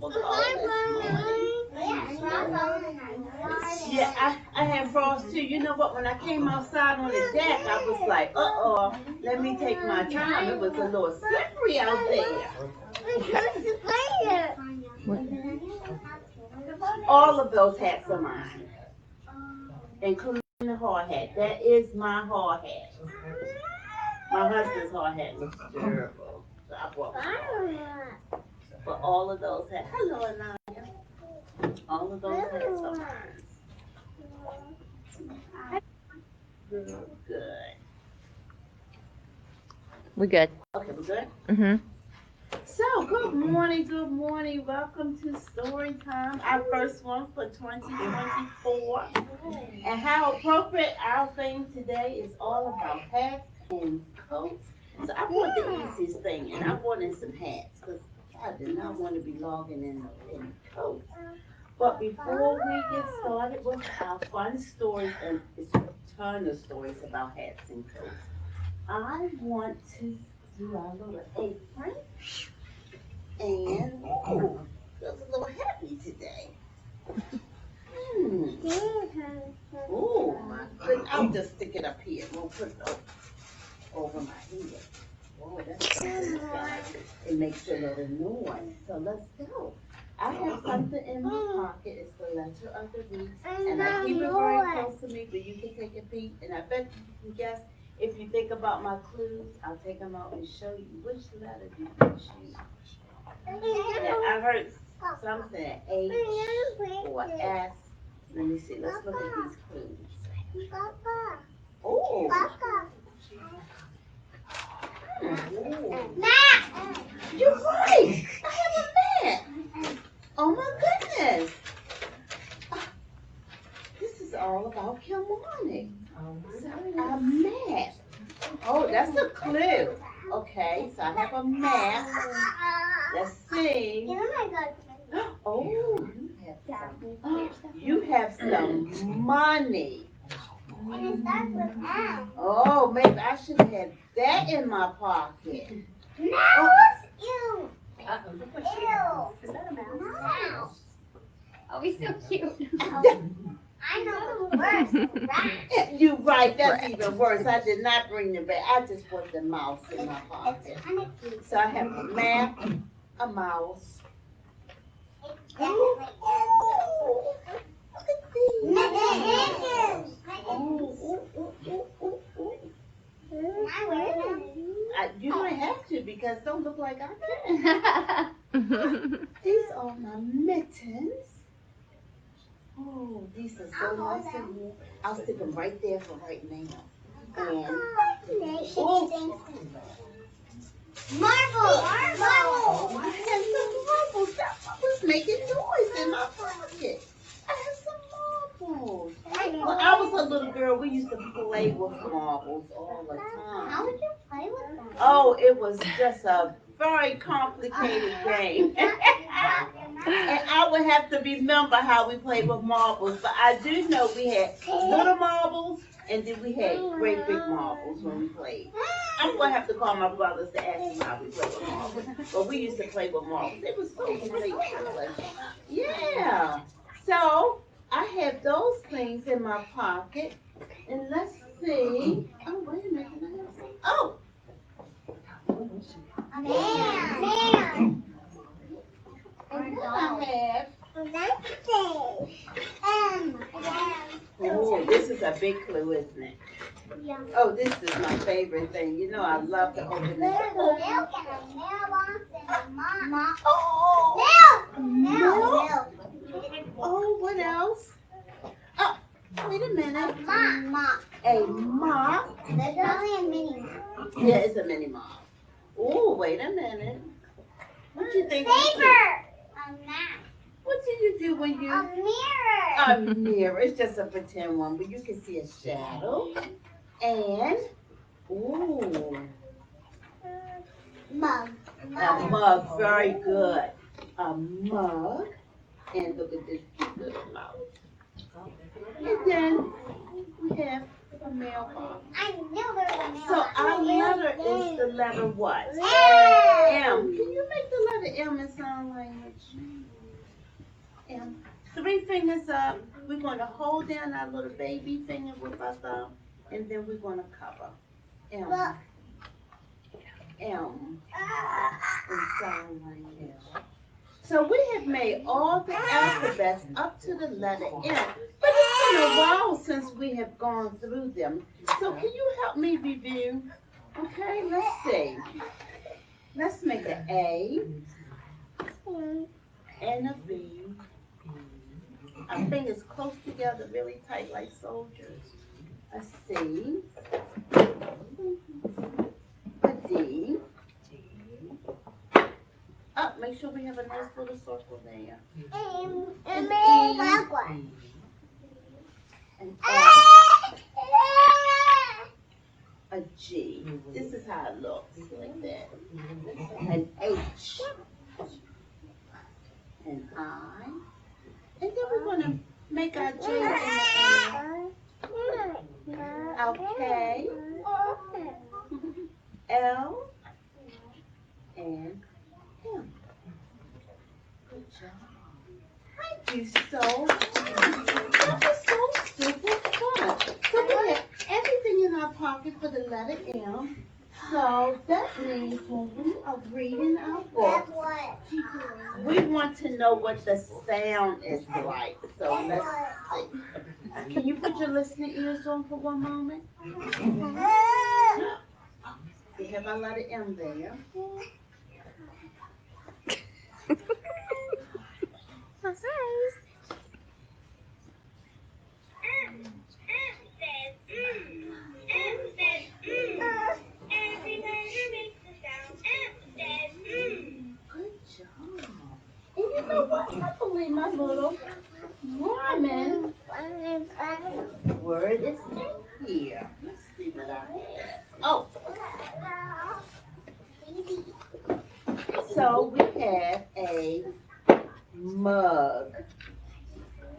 beautiful color this morning. Yeah, I had frost too. You know what? When I came outside on the deck, I was like, uh-oh, let me take my time. It was a little slippery out there. All of those hats are mine, including the hard hat. That is my hard hat. My husband's hard hat looks terrible. So I bought my hard hat. But all of those hats, hello, Anaya. All of those hats are mine. Good, good. We good. Okay, we're good? Mhm. So, good morning, good morning. Welcome to Storytime, our first one for 2024. And how appropriate our theme today is all about hats and coats. So, I brought the easiest thing, and I brought in some hats because I did not want to be logging in coats. But before we get started with our fun stories, and it's a ton of stories about hats and coats, I want to do our little apron. And, oh, feels a little heavy today. Oh, my goodness. I'll just stick it up here. We'll put it over my head. Oh, that's something. It makes a little noise. So let's go. I have something in my pocket. It's the letter of the week. And I keep it very close to me, but you can take a peek. And I bet you can guess. If you think about my clues, I'll take them out and show you which letter do you choose. Now, I heard something H or S. Let me see. Let's look at these clues. Oh. Map. You're right. I have a map. Oh my goodness. This is all about Kilmarnock. So a map. Oh, that's a clue. Okay, so I have a map. Let's see. Oh, you have some money. Oh, maybe I should have that in my pocket. No, it's you. Is that a mouse? Oh, he's so cute. I know what's worse. Rat. You're right, that's even worse. I did not bring the rat. I just put the mouse in my pocket. So I have a map, a mouse. Oh, look at these. You don't have to because don't look like I can. These are my mittens. Oh, these are so nice and warm. I'll stick them right there for right now. And oh, marbles. I have some marbles. That was making noise in my pocket. I have some marbles. When I was a little girl, we used to play with marbles all the time. How would you play with them? Oh, it was just a very complicated game. And I would have to remember how we played with marbles, but I do know we had little marbles and then we had great big marbles when we played. I'm gonna have to call my brothers to ask them how we played with marbles. But we used to play with marbles. It was so great. Yeah. So I have those things in my pocket. And let's see. Oh, wait a minute. Can I have some? Oh! Man. And then I have. Oh, this is a big clue, isn't it? Yeah. Oh, this is my favorite thing. You know, I love to open this. Oh, milk. Oh, what else? Oh, wait a minute. Mop. A mop. There's only a mini mop. Yeah, it's a mini mop. Oh, wait a minute. What do you think? Paper. A map. What do you do when you? A mirror. A mirror. It's just a pretend one, but you can see a shadow. And, ooh, Mug. a mug. Very good. A mug. And look at this cute little mouse. And then we have a mailbox. I knew there was a So mailbox. our letter is the letter what? M. Can you make the letter M in sign language? M. Three fingers up. We're going to hold down our little baby finger with our thumb, and then we're going to cover. M. M in sign language. So we have made all the alphabets up to the letter M, but it's been a while since we have gone through them. So can you help me review? Okay, let's see. Let's make an A and a B. Our fingers close together, really tight like soldiers. A C, a D. Up, make sure we have a nice little circle there. An E, an F, a G. This is how it looks, like that. An H, an I, and then we're gonna make our J and an L, our K, L, and M. Good job. Thank you so much. That was so super fun. So we have everything in our pocket for the letter M. So that means when we are reading our book, we want to know what the sound is like. So let's see. Can you put your listening ears on for one moment? We have our letter M there. Good job. And you know what? I believe my little rhyming word is in here. Let's see what I have. Oh, so we have a mug.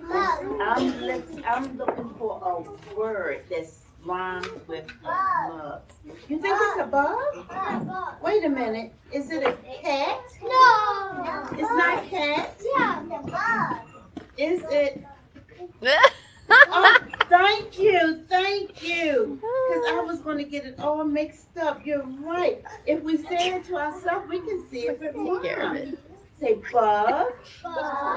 I'm looking for a word that rhymes with a mug. You think it's a bug? Wait a minute. Is it a cat? No. It's not cat. Yeah, the bug. Is it? Oh, thank you, thank you. Because I was going to get it all mixed up. You're right. If we say it to ourselves, we can see if it rhymes. Say bug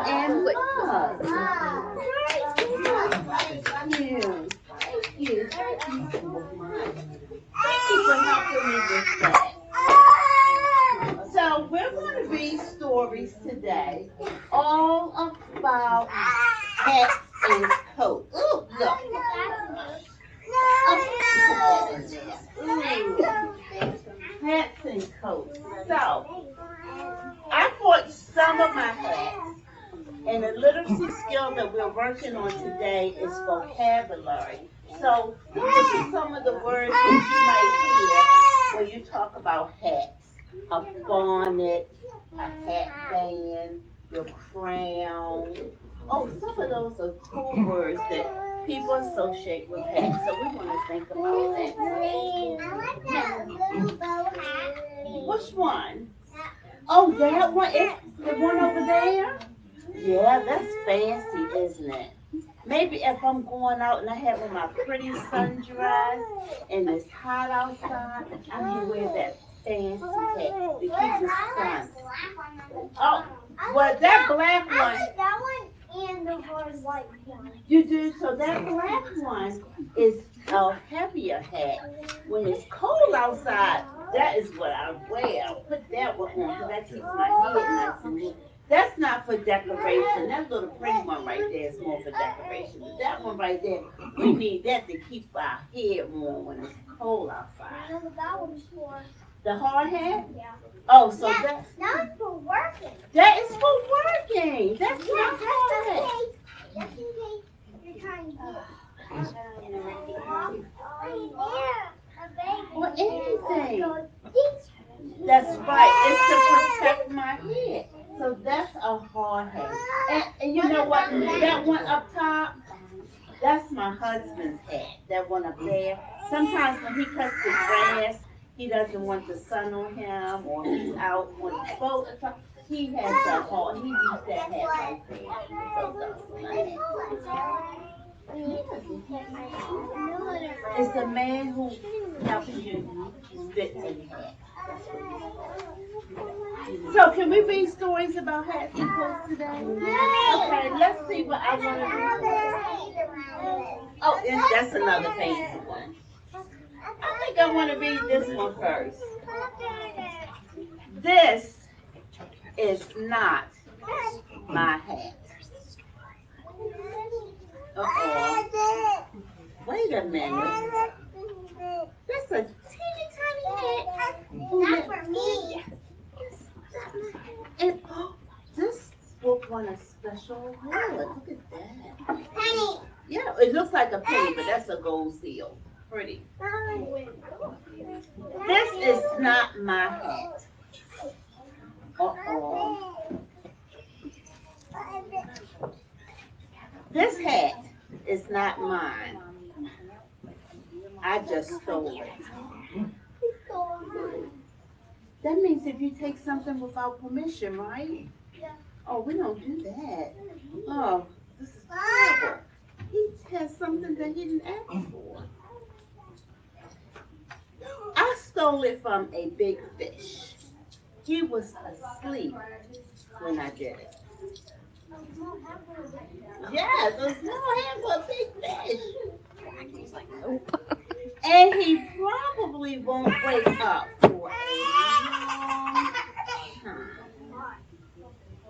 and mug. Right? Thank you. Thank you. Thank you so much. Thank you for helping me with that. So we're going to read stories today all about hats and coats. Ooh, look. Hats and coats. So I bought some of my hats, and the literacy skill that we're working on today is vocabulary. So these are some of the words that you might hear when you talk about hats. A bonnet, a hatband, your crown. Oh, some of those are cool words that people associate with hats. So we want to think about that today. I like that little bow hat. Which one? Oh, that one is the one over there? Yeah, that's fancy, isn't it? Maybe if I'm going out and I have on my pretty sundress and it's hot outside, I can wear that fancy hat to keep the sun. Oh, well, that black I one. like that one and the hard white one. You do? So that black one is a heavier hat. When it's cold outside, that is what I wear. I'll put that one on because that keeps my head nice and warm. That's not for decoration. That little pretty one right there is more for decoration. But that one right there, we need that to keep our head warm when it's cold outside. No, that one's for. The hard hat? Yeah. Oh, so Yeah, that not for working. that is for working. That's not hard hat. Just in case you're trying to get right there, a baby. Or anything. So this. That's right. It's to protect my head. So that's a hard hat. And you know what? That one up top, That's my husband's hat. That one up there. Sometimes when he cuts the grass, he doesn't want the sun on him, or he's out on the boat. Or something. He has a hall. He used that hat right there. So that's my hat. It's the man who helps you fit the hat. So can we read stories about hats and coats today? Okay, let's see what I want to read. Oh, and that's another fancy one. I think I want to read this one first. This is not my hat. Uh-oh. Wait a minute. That's a teeny tiny hat. Not for me. And oh, this book won a special award. Look at that. Penny. Yeah, it looks like a penny, but that's a gold seal. Pretty. This is not my hat. Uh-oh. This hat is not mine. I just stole it. That means if you take something without permission, right? Oh, we don't do that. Oh, this is terrible. He has something that he didn't ask for. I stole it from a big fish. He was asleep when I did it. Yeah, there's no hand for a big fish. And he probably won't wake up for a long time.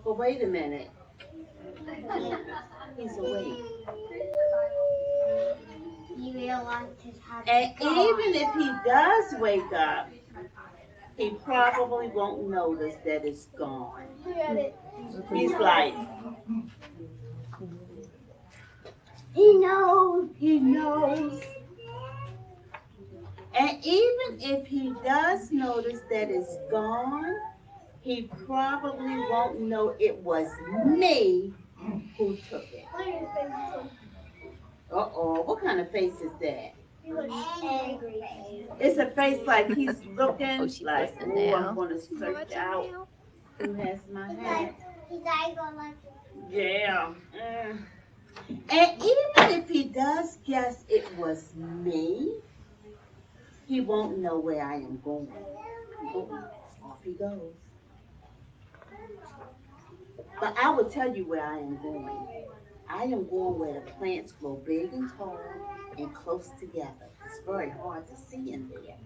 But wait a minute. He's awake. You realize his habit. And even if he does wake up, he probably won't notice that it's gone. He's like, He knows. he knows. And even if he does notice that it's gone, he probably won't know it was me who took it. Uh-oh, what kind of face is that? Angry. It's a face like he's looking like, listening oh, I'm now. going to search out who has my hat. His eyes are like. Yeah. And even if he does guess it was me, he won't know where I am going. Oh, off he goes. But I will tell you where I am going. I am going where the plants grow big and tall and close together. It's very hard to see in there.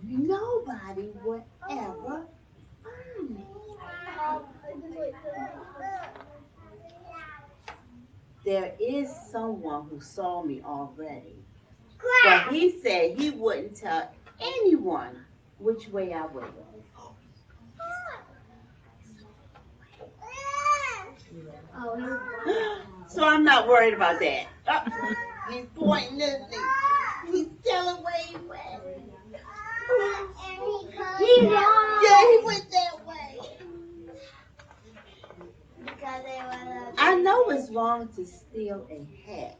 Nobody would ever find me. There is someone who saw me already, but he said he wouldn't tell anyone which way I went. So I'm not worried about that. He's pointing at me. He's telling where he went. Yeah, he went that way. I know it's wrong to steal a hat,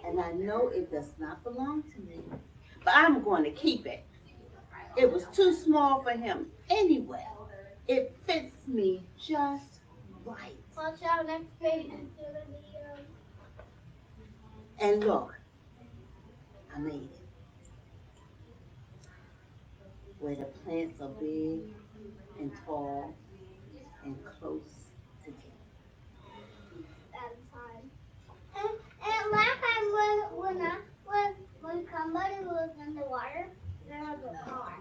and I know it does not belong to me, but I'm going to keep it. It was too small for him anyway. It fits me just right. Watch out, next page. And look, I made it. Where the plants are big and tall and close together. That's fine. And last time when somebody was in the water, there was a car.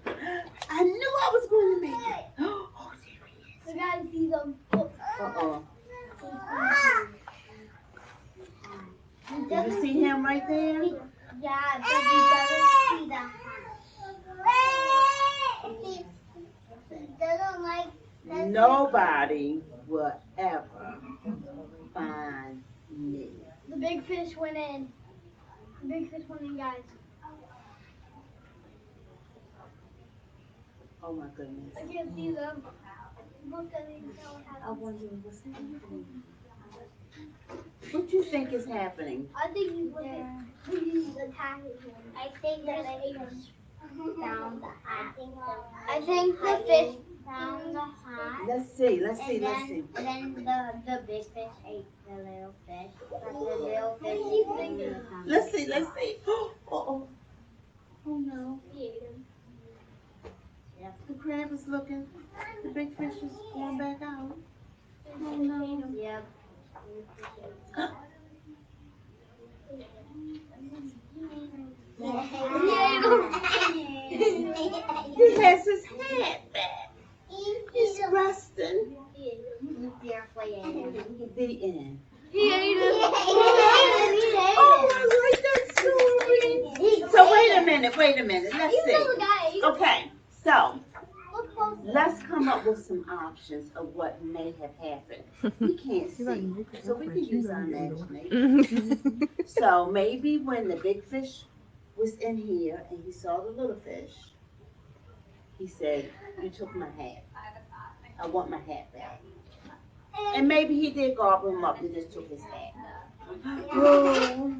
I knew I was going to make it. Oh, there he is. You guys see them. Uh-oh. Did you see him right there? Yeah, but he doesn't see the hat. He doesn't like. Nobody will ever find me. The big fish went in. The big fish went in, guys. Oh my goodness. I can't see them. Look at these. I wonder what's happening. What do you think is happening? I think he's attacking him. I think the fish found the hat. I think the fish found the hat. Let's see. And then the big fish ate the little fish. But the little fish ate Let's see. Oh no. He ate him. The crab is looking. The big fish is going back out. Oh no. Yep. He has his hat back. He's resting. The end. He ate him. Oh, I like that story. So wait a minute. Let's see. Okay, so let's come up with some options of what may have happened. We can't see, so we can use our imagination. So maybe when the big fish was in here and he saw the little fish, he said, "You took my hat. I want my hat back." And maybe he did gobble him up and just took his hat. Oh,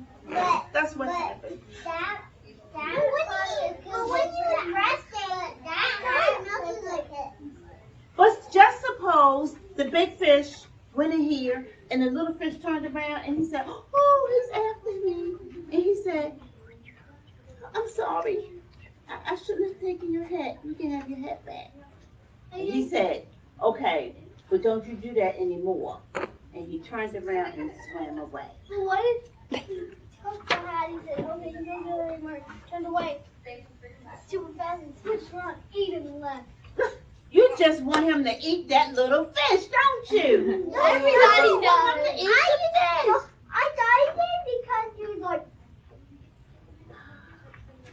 that's what happened. But just suppose the big fish went in here and the little fish turned around and he said, "Oh, he's after me." And he said, "I'm sorry. I shouldn't have taken your hat. You can have your hat back." And he said, "Okay, but don't you do that anymore." And he turned around and swam away. What if he took the hat and said, "Okay, you don't do it anymore." Turned away. Super fast and switched around, ate him and left. You just want him to eat that little fish, don't you? Everybody want does. him to eat the fish. I thought he did because he was like,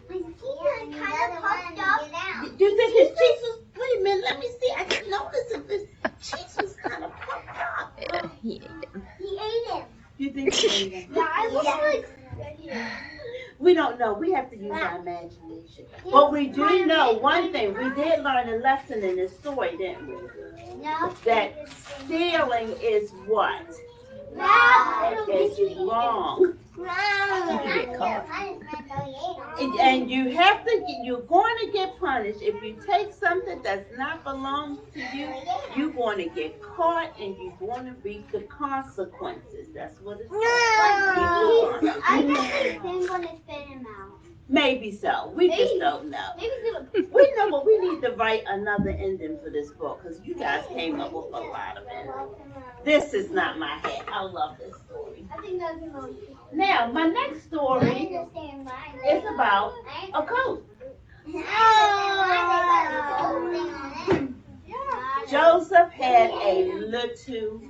his teeth are kind of puffed up. Do you think his cheeks was, wait a minute, let me see. I didn't notice if his cheeks was kind of puffed up. He ate him. You think he ate him? Yeah, I was like, We don't know. We have to use our imagination. But we do know one thing. We did learn a lesson in this story, didn't we? no. That stealing is what? It's wrong. And you have to, you're going to get punished. If you take something that's not belongs to you, you're going to get caught and you're going to reap the consequences. That's what it's I guess he's going to spit him out. Maybe so. We just don't know. Maybe he's going to. We know, but we need to write another ending for this book because you guys came up with a lot of it. This is not my hat. I love this story. I think that's the Now, my next story is about a coat. Joseph had a little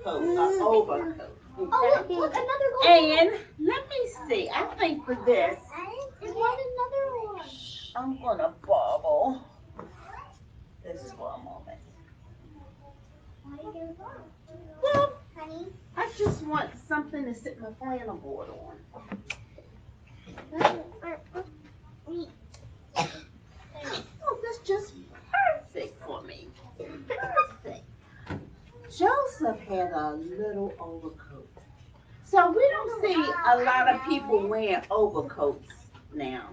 coat, an overcoat. Oh, look, another one. And let me see. I think for this, There's another one. I'm gonna bobble this for a moment. Well, I just want something to sit my flannel board on. Oh, that's just perfect for me. Perfect. Joseph had a little overcoat. So we don't see a lot of people wearing overcoats now.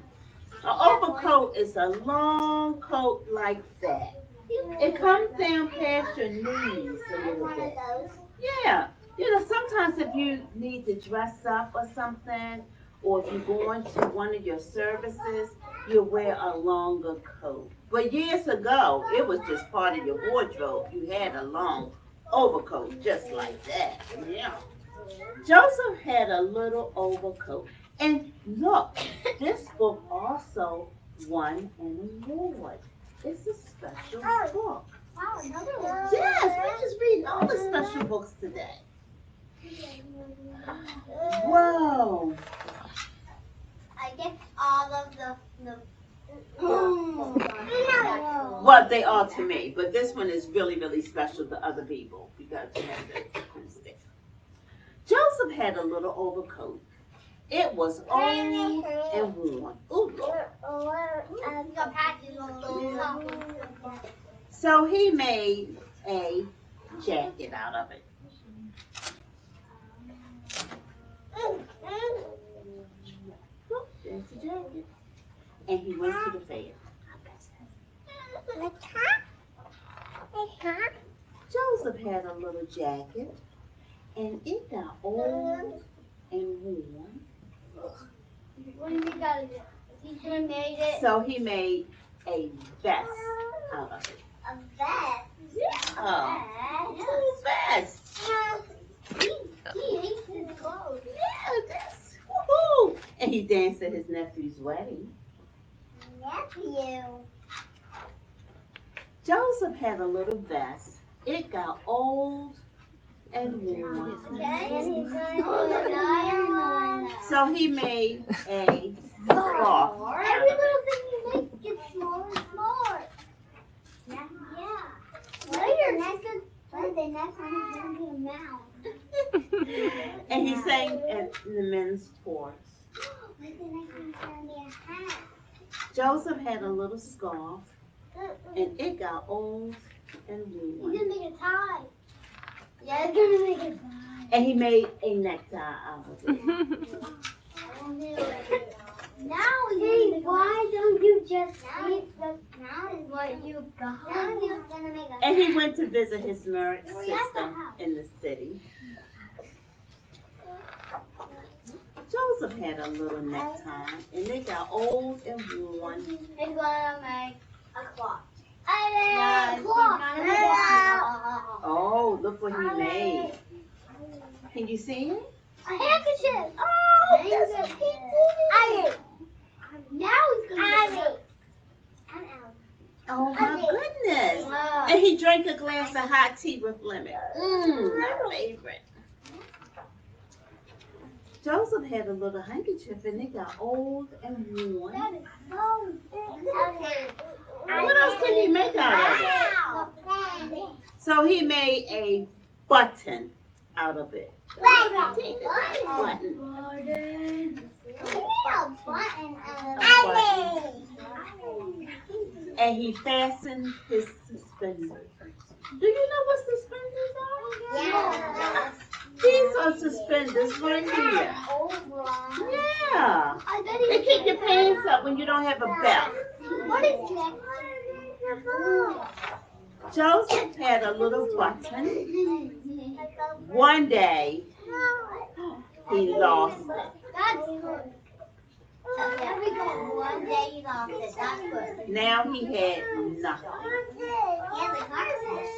An overcoat is a long coat like that. It comes down past your knees a little bit. Yeah. You know, sometimes if you need to dress up or something, or if you're going to one of your services, you wear a longer coat. But years ago, it was just part of your wardrobe. You had a long overcoat just like that. Yeah. Joseph had a little overcoat. And look, this book also won an award. It's a special book. Wow, another one. Yes, we're just reading all the special books today. Whoa. I guess all of the Well, they are to me, but this one is really, really special to other people because you have the stick. Joseph had a little overcoat. It was old and worn. Ooh, Lord. So he made a jacket out of it. There's the jacket. And he went to the fair. Joseph had a little jacket, and it got old and worn. What do you think out of it? He made it. So he made a vest out of it. A vest? Yeah. Cool vest. He hates his clothes. Yeah, that's woohoo. And he danced at his nephew's wedding. Nephew. Joseph had a little vest. It got old and worn. So he made a scarf. Every little thing you make gets smaller and smaller. Yeah. Later, next time he's gonna be a mouse. And he sang at the men's chorus. Next time he's gonna be a hat. Joseph had a little scarf, and it got old and worn. He's gonna make a tie. Yeah, he's gonna make a tie. And he made a necktie out of it. Now hey, why don't you just eat the now is what you got? Now he's gonna make a And he went to visit his merit system in the city. Joseph had a little necktie, and it got old and worn. He's gonna make a clock. Oh, look what he made. Can you see it? A handkerchief. Oh, that's a pizza. Now he's gonna Oh my goodness. And he drank a glass of hot tea with lemon. My favorite. Joseph had a little handkerchief and it got old and worn. That is so big. What else can he make out of it? So he made a button out of it. Button. And he fastened his suspenders. Do you know what suspenders are? Yeah. These are suspenders right here. Yeah. They keep your pants up when you don't have a belt. What is that? Joseph had a little button. One day, he lost it. That's good. Okay, we go. One day you lost it. That's good. Now he had nothing. Yeah, the car says.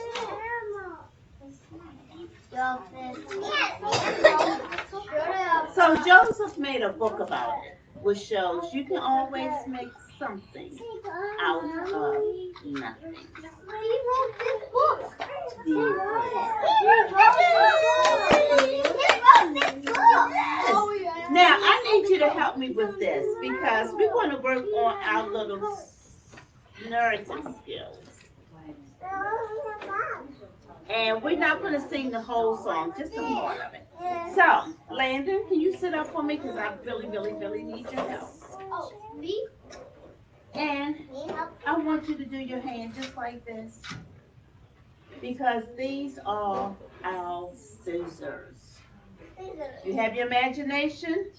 So Joseph made a book about it, which shows you can always make something out of nothing. He wrote this book. He wrote this book. Now I need you to help me with this because we're going to work on our little narrative skills. And we're not going to sing the whole song, just a part of it. So, Landon, can you sit up for me? Because I really, really, really need your help. Oh, me? And I want you to do your hand just like this. Because these are our scissors. You have your imagination?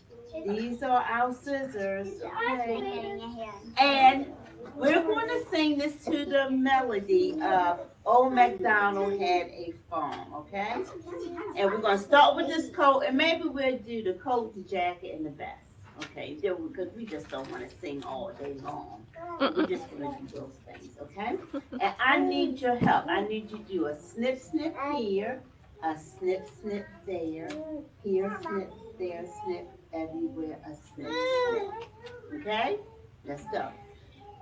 These are our scissors. Okay? And we're going to sing this to the melody of Old MacDonald Had a Farm, okay? And we're going to start with this coat, and maybe we'll do the coat, the jacket, and the vest, okay? Because we just don't want to sing all day long. We're just going to do those things, okay? And I need your help. I need you to do a snip, snip here, a snip, snip there, here, snip, there, snip, everywhere, a snip, snip. Okay? Let's go.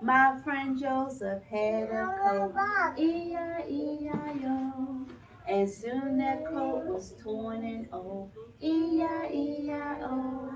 My friend Joseph had a coat, E-I-E-I-O. And soon that coat was torn and old, E-I-E-I-O.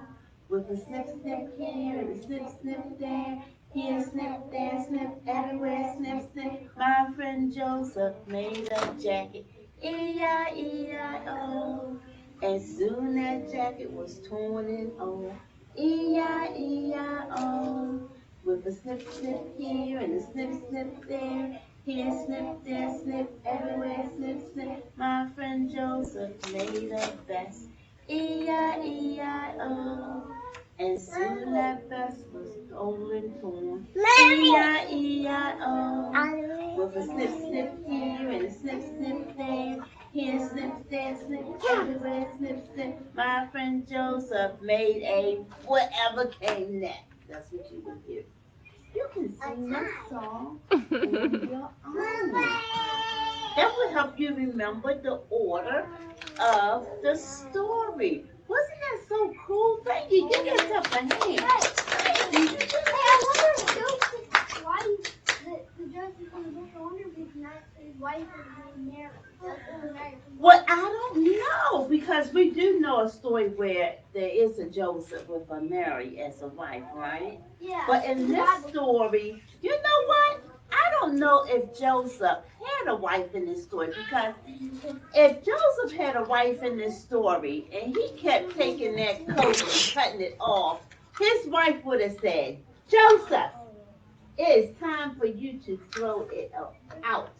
With a snip, snip here and a snip, snip there, here, snip, there, snip, everywhere, snip, snip. My friend Joseph made a jacket, E-I-E-I-O. And soon that jacket was torn and old, E-I-E-I-O. With a snip, snip here and a snip, snip there. Here, snip, there, snip, everywhere, snip, snip. My friend Joseph made a vest. E E-I-E-I-O. And soon that vest was old and torn. E-I-E-I-O. With a snip, snip here and a snip, snip there. Here, snip, there, snip, everywhere, snip, snip. My friend Joseph made a whatever came next. That's what you would do. You can sing that song on your own. That will help you remember the order of the story. Wasn't that so cool? Thank you. Give yourself a hand. Thank you. I wonder if Joseph's wife, the Joseph in the book, I wonder if his wife is named Mary. Well, I don't know because we do know a story where there is a Joseph with a Mary as a wife, right? Yeah. But in this story, you know what? I don't know if Joseph had a wife in this story because if Joseph had a wife in this story and he kept taking that coat and cutting it off, his wife would have said, Joseph, it is time for you to throw it out.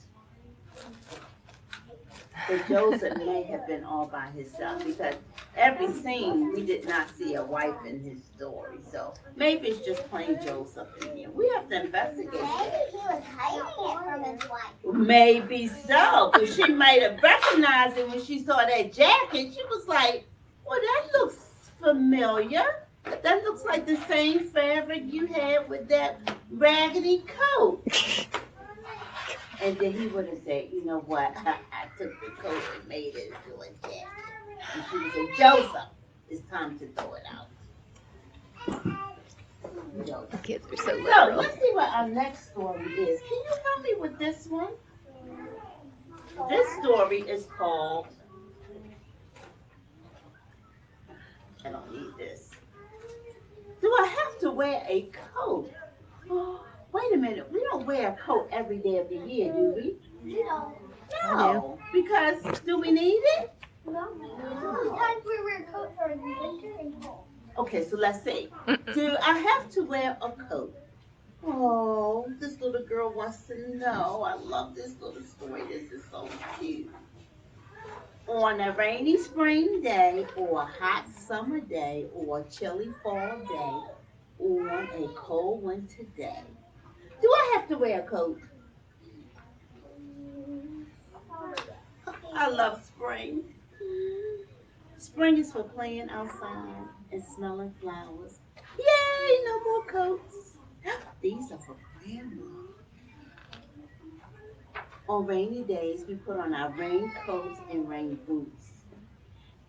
But Joseph may have been all by himself because every scene we did not see a wife in his story. So maybe it's just plain Joseph in here. We have to investigate that. Maybe he was hiding it from his wife. Maybe so, because she might have recognized it when she saw that jacket. She was like, well, that looks familiar. That looks like the same fabric you had with that raggedy coat. And then he would have said, you know what? I took the coat and made it into a jacket. And she would say, Joseph, it's time to throw it out. Joseph. Kids are so So literal. let's see what our next story is. Can you help me with this one? This story is called, I don't need this. Do I have to wear a coat? Oh, wait a minute. We don't wear a coat every day of the year, do we? No. No. Because do we need it? No. Sometimes we wear coats for the winter and fall. Okay, so let's see. Do I have to wear a coat? Oh, this little girl wants to know. I love this little story. This is so cute. On a rainy spring day, or a hot summer day, or a chilly fall day, on a cold winter day. Do I have to wear a coat? I love spring. Spring is for playing outside and smelling flowers. Yay, no more coats. These are for grandma. On rainy days, we put on our raincoats and rain boots.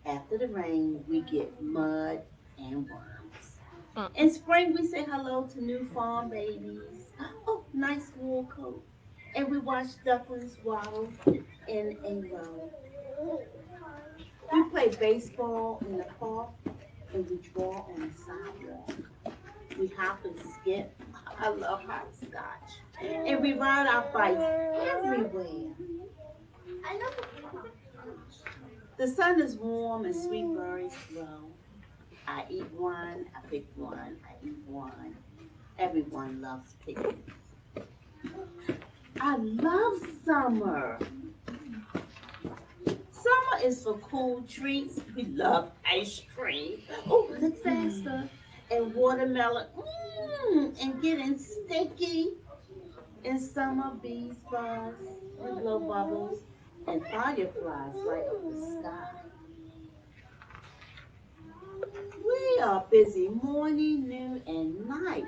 After the rain, we get mud and worms. In spring, we say hello to new farm babies. Oh, nice wool coat. And we watch ducklings waddle in a row. We play baseball in the park and we draw on the sidewalk. We hop and skip. I love hopscotch. And we ride our bikes everywhere. The sun is warm and sweet berries grow. I eat one, I pick one, I eat one. Everyone loves picnics. I love summer. Summer is for cool treats. We love ice cream. Oh, look faster. And watermelon. And getting sticky. And summer bees buzz and blow bubbles. And fireflies light up the sky. We are busy morning, noon, and night.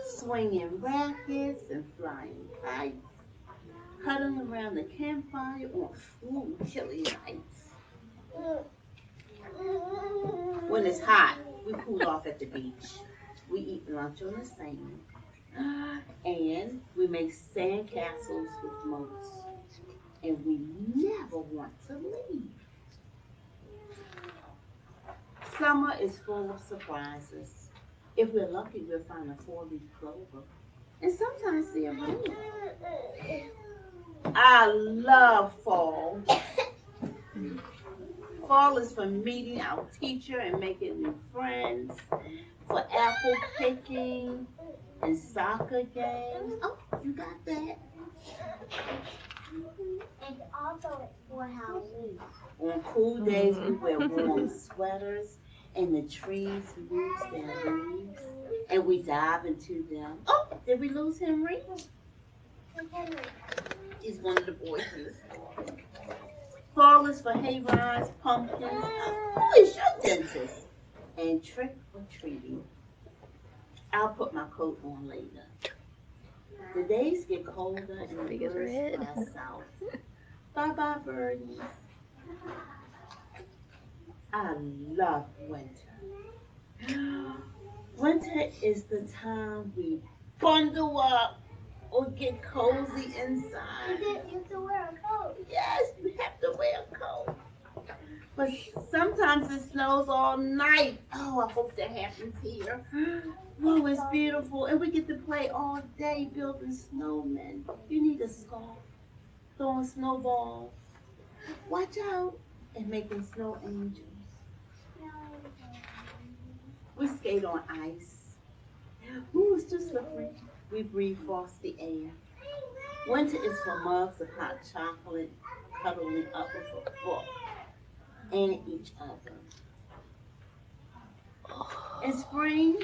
Swinging rackets and flying kites. Huddling around the campfire on chilly nights. When it's hot, we cool off at the beach. We eat lunch on the sand. And we make sand castles with moats. And we never want to leave. Summer is full of surprises. If we're lucky, we'll find a four-leaf clover. And sometimes see a rainbow. I love fall. Fall is for meeting our teacher and making new friends, for apple picking and soccer games. Oh, you got that. And also it's for Halloween. On cool days, we wear warm sweaters and the trees lose their leaves, and we dive into them. Oh, did we lose Henry? He's one of the boys in the story. Fall is for hay rides, pumpkins. Who is your dentist? And trick or treating. I'll put my coat on later. The days get colder and the birds fly south. Bye bye, birdies. I love winter. Winter is the time we bundle up or get cozy inside. You have to wear a coat. Yes, we have to wear a coat. But sometimes it snows all night. Oh, I hope that happens here. Oh, it's beautiful. And we get to play all day building snowmen. You need a scarf, throwing snowballs. Watch out. And making snow angels. We skate on ice. Ooh, it's too slippery. We breathe frosty air. Winter is for mugs of hot chocolate, cuddling up with a book and each other. In spring,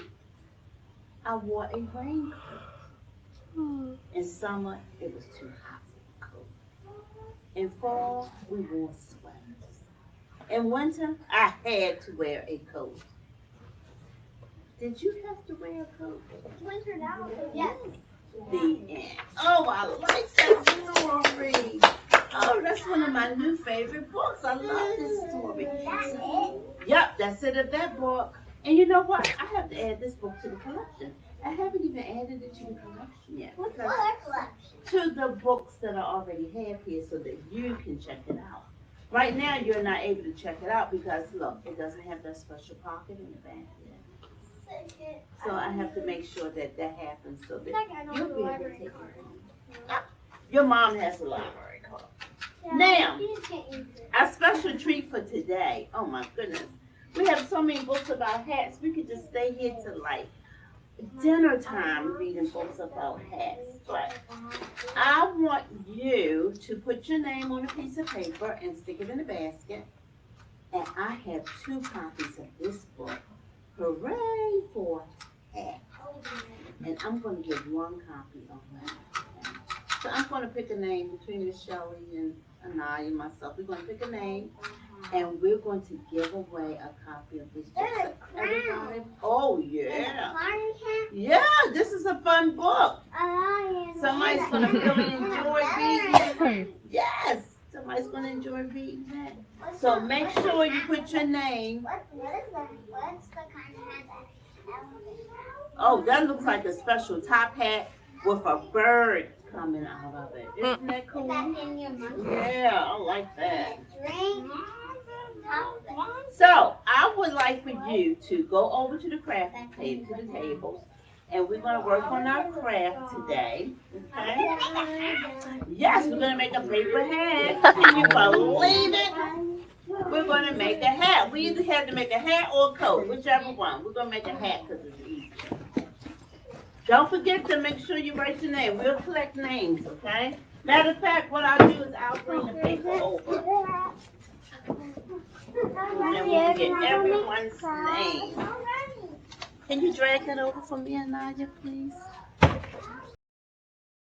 I wore a raincoat. In summer, it was too hot for a coat. In fall, we wore sweaters. In winter, I had to wear a coat. Did you have to wear a coat? Winter now? Yes. The end. Oh, I like that story. Oh, that's one of my new favorite books. I love this story. That's it? Yep, that's it of that book. And you know what? I have to add this book to the collection. I haven't even added it to the collection yet. What's the collection? To the books that I already have here so that you can check it out. Right now, you're not able to check it out because, look, it doesn't have that special pocket in the back yet. So I have to make sure that that happens so that you'll be able to take it home. Your mom has a library card. Now, our special treat for today, oh my goodness, we have so many books about hats. We could just stay here till like dinner time reading books about hats. But I want you to put your name on a piece of paper and stick it in a basket. And I have 2 copies of this book. Hooray for hats. And I'm going to give 1 copy away. Okay? So I'm going to pick a name between Miss Shelley and Anaya and myself. We're going to pick a name. And we're going to give away a copy of this book. So everybody, oh yeah. Yeah, this is a fun book. Somebody's going to really enjoy reading it. Yes, somebody's going to enjoy reading that. So make sure you put your name. What's the kind of hat that Oh, that looks like a special top hat with a bird coming out of it. Isn't that cool? Yeah, I like that. So I would like for you to go over to the craft table, to the tables, and we're going to work on our craft today. Okay? Yes, we're going to make a paper hat. Can you believe it? We're going to make a hat. We either have to make a hat or a coat, whichever one. We're going to make a hat because it's easier. Don't forget to make sure you write your name. We'll collect names, okay? Matter of fact, what I'll do is I'll bring the paper over. And then we can get everyone's name. Can you drag that over for me, Anaya, please?